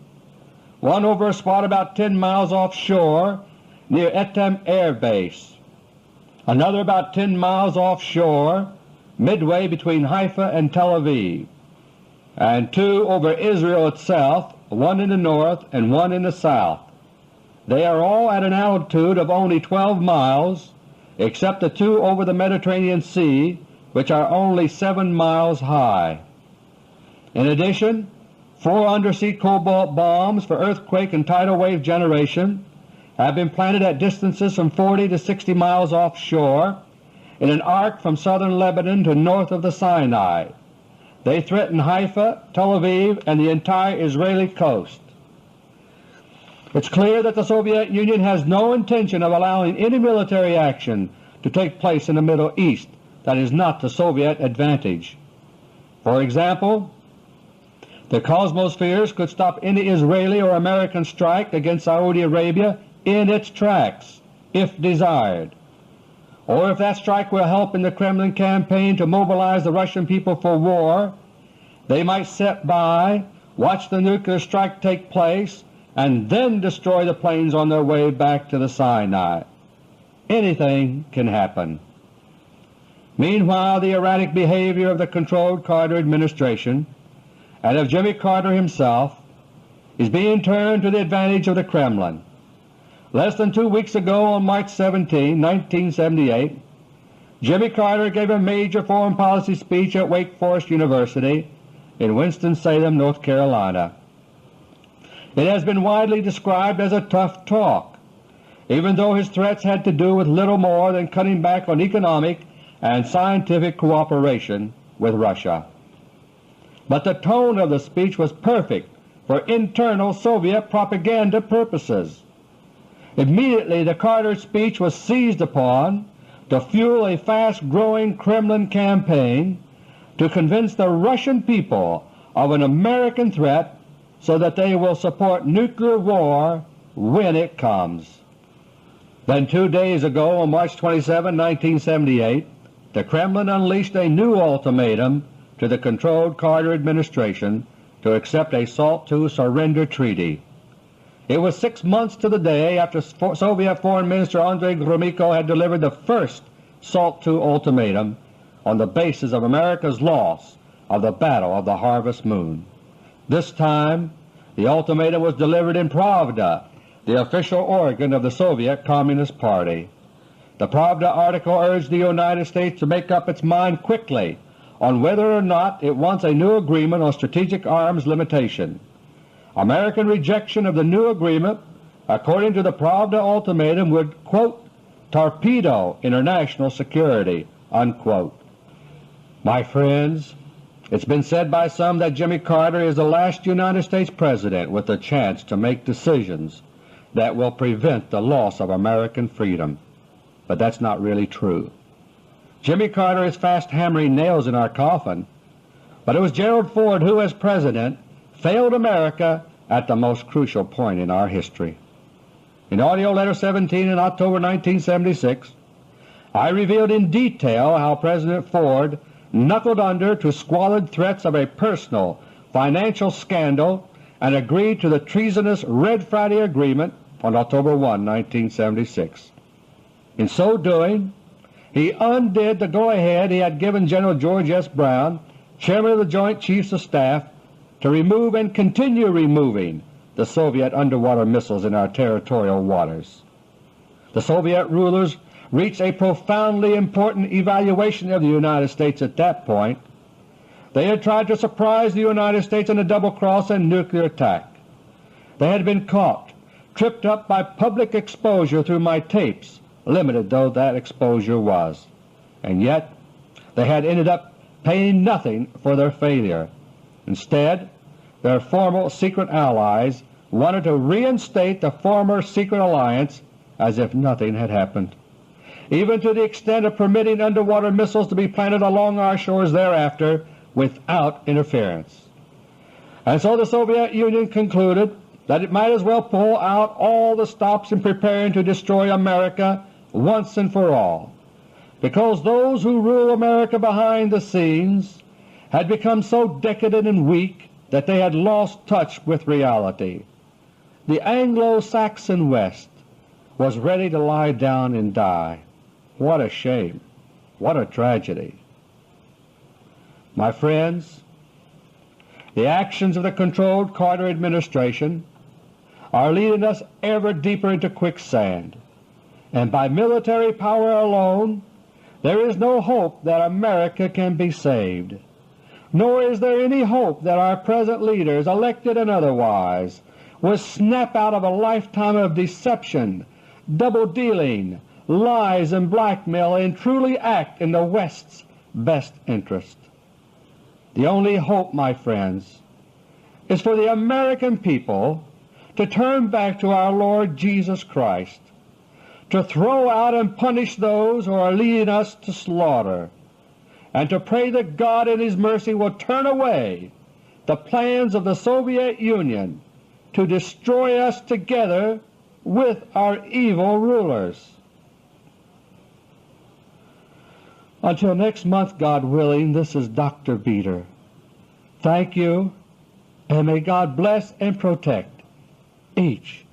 1 over a spot about 10 miles offshore near Etam Air Base, another about 10 miles offshore midway between Haifa and Tel Aviv, and 2 over Israel itself, 1 in the north and 1 in the south. They are all at an altitude of only 12 miles except the 2 over the Mediterranean Sea, which are only 7 miles high. In addition, 4 undersea cobalt bombs for earthquake and tidal wave generation have been planted at distances from 40 to 60 miles offshore in an arc from southern Lebanon to north of the Sinai. They threaten Haifa, Tel Aviv, and the entire Israeli coast. It's clear that the Soviet Union has no intention of allowing any military action to take place in the Middle East that is not to Soviet advantage. For example, the Cosmospheres could stop any Israeli or American strike against Saudi Arabia in its tracks, if desired. Or if that strike will help in the Kremlin campaign to mobilize the Russian people for war, they might sit by, watch the nuclear strike take place, and then destroy the planes on their way back to the Sinai. Anything can happen. Meanwhile, the erratic behavior of the controlled Carter administration and of Jimmy Carter himself is being turned to the advantage of the Kremlin. Less than 2 weeks ago, on March 17, 1978, Jimmy Carter gave a major foreign policy speech at Wake Forest University in Winston-Salem, North Carolina. It has been widely described as a tough talk, even though his threats had to do with little more than cutting back on economic and scientific cooperation with Russia. But the tone of the speech was perfect for internal Soviet propaganda purposes. Immediately the Carter speech was seized upon to fuel a fast-growing Kremlin campaign to convince the Russian people of an American threat so that they will support nuclear war when it comes. Then 2 days ago, on March 27, 1978, the Kremlin unleashed a new ultimatum to the controlled Carter administration to accept a SALT II surrender treaty. It was 6 months to the day after Soviet Foreign Minister Andrei Gromyko had delivered the first SALT II ultimatum on the basis of America's loss of the Battle of the Harvest Moon. This time the ultimatum was delivered in Pravda, the official organ of the Soviet Communist Party. The Pravda article urged the United States to make up its mind quickly on whether or not it wants a new agreement on strategic arms limitation. American rejection of the new agreement, according to the Pravda ultimatum, would, quote, torpedo international security, unquote. My friends, it's been said by some that Jimmy Carter is the last United States President with a chance to make decisions that will prevent the loss of American freedom. But that's not really true. Jimmy Carter is fast hammering nails in our coffin, but it was Gerald Ford who, as President, failed America at the most crucial point in our history. In AUDIO LETTER No. 17 in October 1976, I revealed in detail how President Ford knuckled under to squalid threats of a personal financial scandal and agreed to the treasonous Red Friday Agreement on October 1, 1976. In so doing, he undid the go-ahead he had given General George S. Brown, Chairman of the Joint Chiefs of Staff, to remove and continue removing the Soviet underwater missiles in our territorial waters. The Soviet rulers reached a profoundly important evaluation of the United States at that point. They had tried to surprise the United States in a double-cross and nuclear attack. They had been caught, tripped up by public exposure through my tapes, limited though that exposure was, and yet they had ended up paying nothing for their failure. Instead, their former secret allies wanted to reinstate the former secret alliance as if nothing had happened, even to the extent of permitting underwater missiles to be planted along our shores thereafter without interference. And so the Soviet Union concluded that it might as well pull out all the stops in preparing to destroy America once and for all, because those who rule America behind the scenes had become so decadent and weak that they had lost touch with reality. The Anglo-Saxon West was ready to lie down and die. What a shame! What a tragedy! My friends, the actions of the controlled Carter administration are leading us ever deeper into quicksand, and by military power alone there is no hope that America can be saved. Nor is there any hope that our present leaders, elected and otherwise, will snap out of a lifetime of deception, double-dealing, lies and blackmail and truly act in the West's best interest. The only hope, my friends, is for the American people to turn back to our Lord Jesus Christ, to throw out and punish those who are leading us to slaughter, and to pray that God in His mercy will turn away the plans of the Soviet Union to destroy us together with our evil rulers. Until next month, God willing, this is Dr. Beter. Thank you, and may God bless and protect each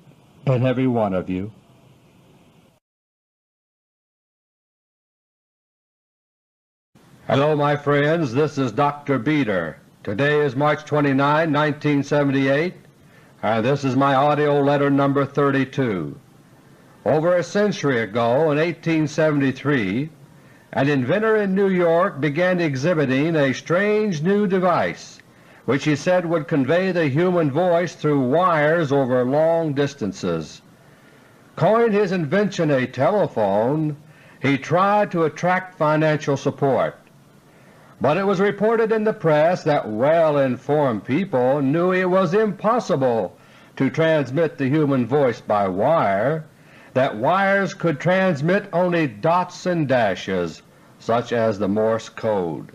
and every one of you. Hello, my friends. This is Dr. Beter. Today is March 29, 1978, and this is my AUDIO LETTER No. 32. Over a century ago, in 1873, an inventor in New York began exhibiting a strange new device which he said would convey the human voice through wires over long distances. Calling his invention a telephone, he tried to attract financial support. But it was reported in the press that well-informed people knew it was impossible to transmit the human voice by wire, that wires could transmit only dots and dashes, such as the Morse code.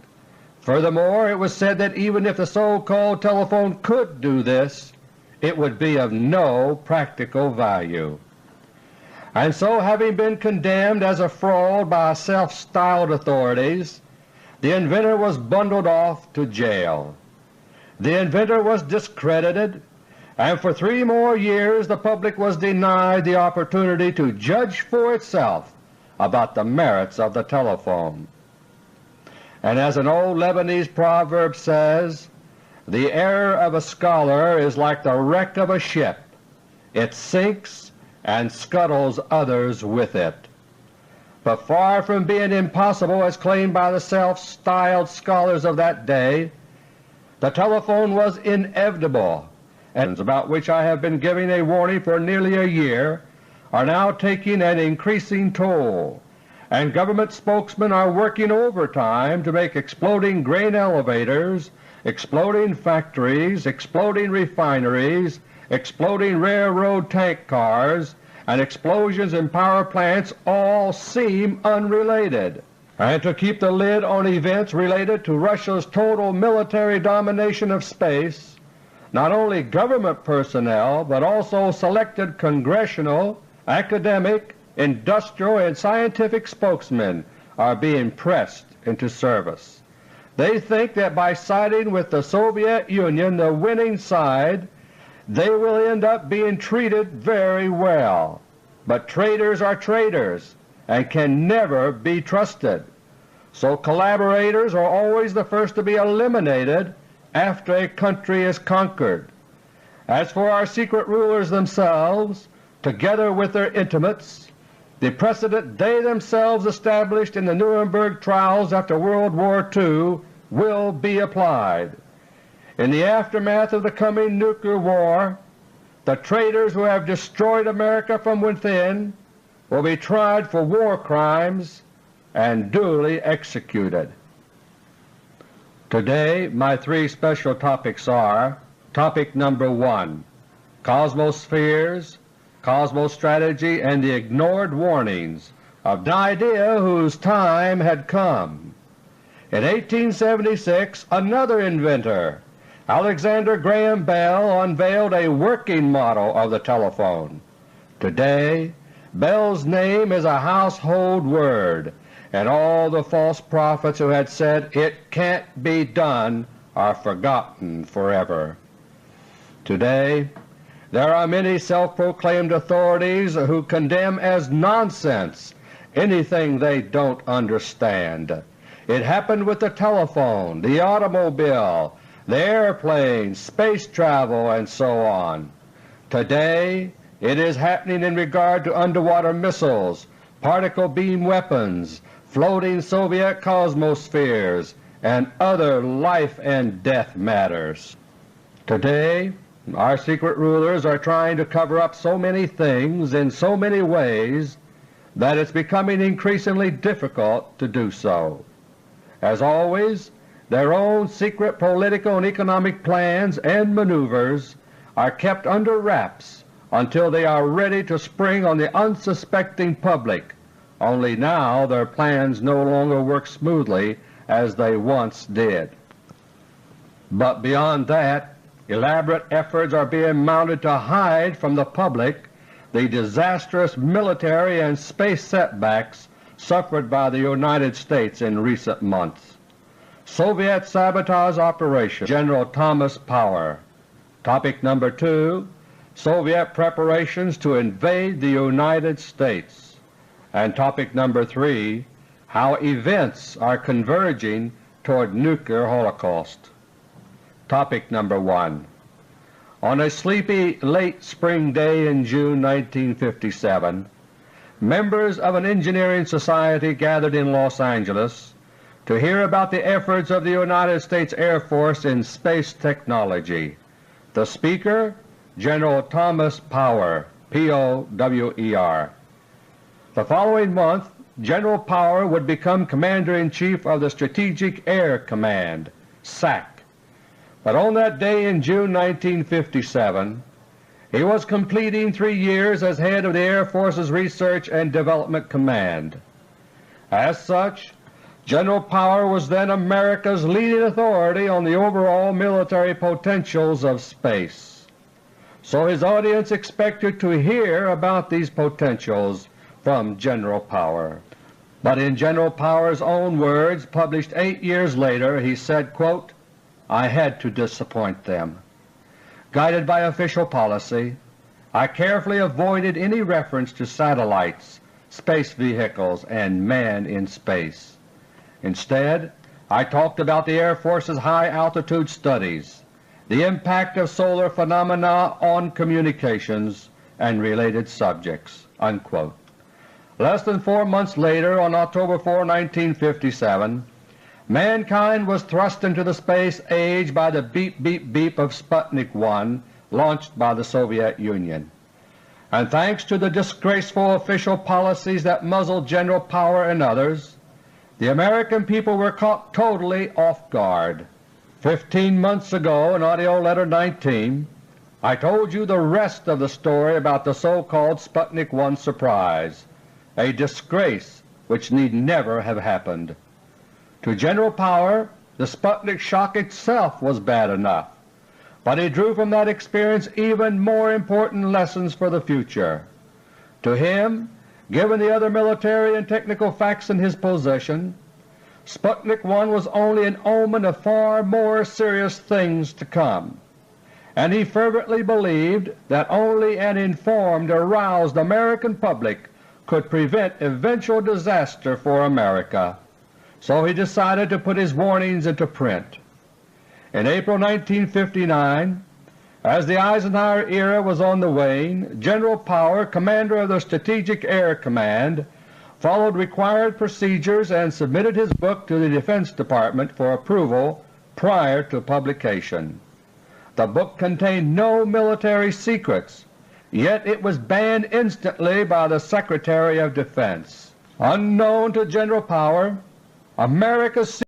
Furthermore, it was said that even if the so-called telephone could do this, it would be of no practical value. And so, having been condemned as a fraud by self-styled authorities, the inventor was bundled off to jail. The inventor was discredited, and for 3 more years the public was denied the opportunity to judge for itself about the merits of the telephone. And as an old Lebanese proverb says, the error of a scholar is like the wreck of a ship. It sinks and scuttles others with it. But far from being impossible as claimed by the self-styled scholars of that day, the telephone was inevitable, and about which I have been giving a warning for nearly a year are now taking an increasing toll, and government spokesmen are working overtime to make exploding grain elevators, exploding factories, exploding refineries, exploding railroad tank cars, and explosions in power plants all seem unrelated, and to keep the lid on events related to Russia's total military domination of space, not only government personnel but also selected congressional, academic, industrial, and scientific spokesmen are being pressed into service. They think that by siding with the Soviet Union, the winning side, they will end up being treated very well. But traitors are traitors and can never be trusted. So collaborators are always the first to be eliminated after a country is conquered. As for our secret rulers themselves, together with their intimates, the precedent they themselves established in the Nuremberg trials after World War II will be applied. In the aftermath of the coming nuclear war, the traitors who have destroyed America from within will be tried for war crimes and duly executed. Today my three special topics are: Topic number 1, Cosmospheres, Cosmostrategy, and the ignored warnings of an idea whose time had come. In 1876 another inventor, Alexander Graham Bell, unveiled a working model of the telephone. Today Bell's name is a household word, and all the false prophets who had said it can't be done are forgotten forever. Today there are many self-proclaimed authorities who condemn as nonsense anything they don't understand. It happened with the telephone, the automobile, the airplane, space travel, and so on. Today it is happening in regard to underwater missiles, particle beam weapons, floating Soviet cosmospheres, and other life and death matters. Today our secret rulers are trying to cover up so many things in so many ways that it's becoming increasingly difficult to do so. As always, their own secret political and economic plans and maneuvers are kept under wraps until they are ready to spring on the unsuspecting public, only now their plans no longer work smoothly as they once did. But beyond that, elaborate efforts are being mounted to hide from the public the disastrous military and space setbacks suffered by the United States in recent months. Soviet sabotage operation, General Thomas Power. Topic number 2, Soviet preparations to invade the United States. And topic number 3, how events are converging toward nuclear holocaust. Topic number 1. On a sleepy late spring day in June 1957, members of an engineering society gathered in Los Angeles to hear about the efforts of the United States Air Force in space technology. The speaker, General Thomas Power, P-O-W-E-R. The following month General Power would become Commander-in-Chief of the Strategic Air Command, SAC. But on that day in June 1957 he was completing 3 years as head of the Air Force's Research and Development Command. As such, General Power was then America's leading authority on the overall military potentials of space. So his audience expected to hear about these potentials from General Power. But in General Power's own words, published 8 years later, he said, quote, "I had to disappoint them. Guided by official policy, I carefully avoided any reference to satellites, space vehicles, and man in space. Instead, I talked about the Air Force's high-altitude studies, the impact of solar phenomena on communications, and related subjects." Unquote. Less than 4 months later, on October 4, 1957, mankind was thrust into the space age by the beep beep beep of Sputnik 1 launched by the Soviet Union. And thanks to the disgraceful official policies that muzzled General Power and others, the American people were caught totally off guard. 15 months ago, in AUDIO LETTER No. 19, I told you the rest of the story about the so-called Sputnik 1 surprise, a disgrace which need never have happened. To General Power, the Sputnik shock itself was bad enough, but he drew from that experience even more important lessons for the future. To him, given the other military and technical facts in his possession, Sputnik 1 was only an omen of far more serious things to come, and he fervently believed that only an informed, aroused American public could prevent eventual disaster for America. So he decided to put his warnings into print. In April 1959, as the Eisenhower era was on the wane, General Power, commander of the Strategic Air Command, followed required procedures and submitted his book to the Defense Department for approval prior to publication. The book contained no military secrets, yet it was banned instantly by the Secretary of Defense. Unknown to General Power, America's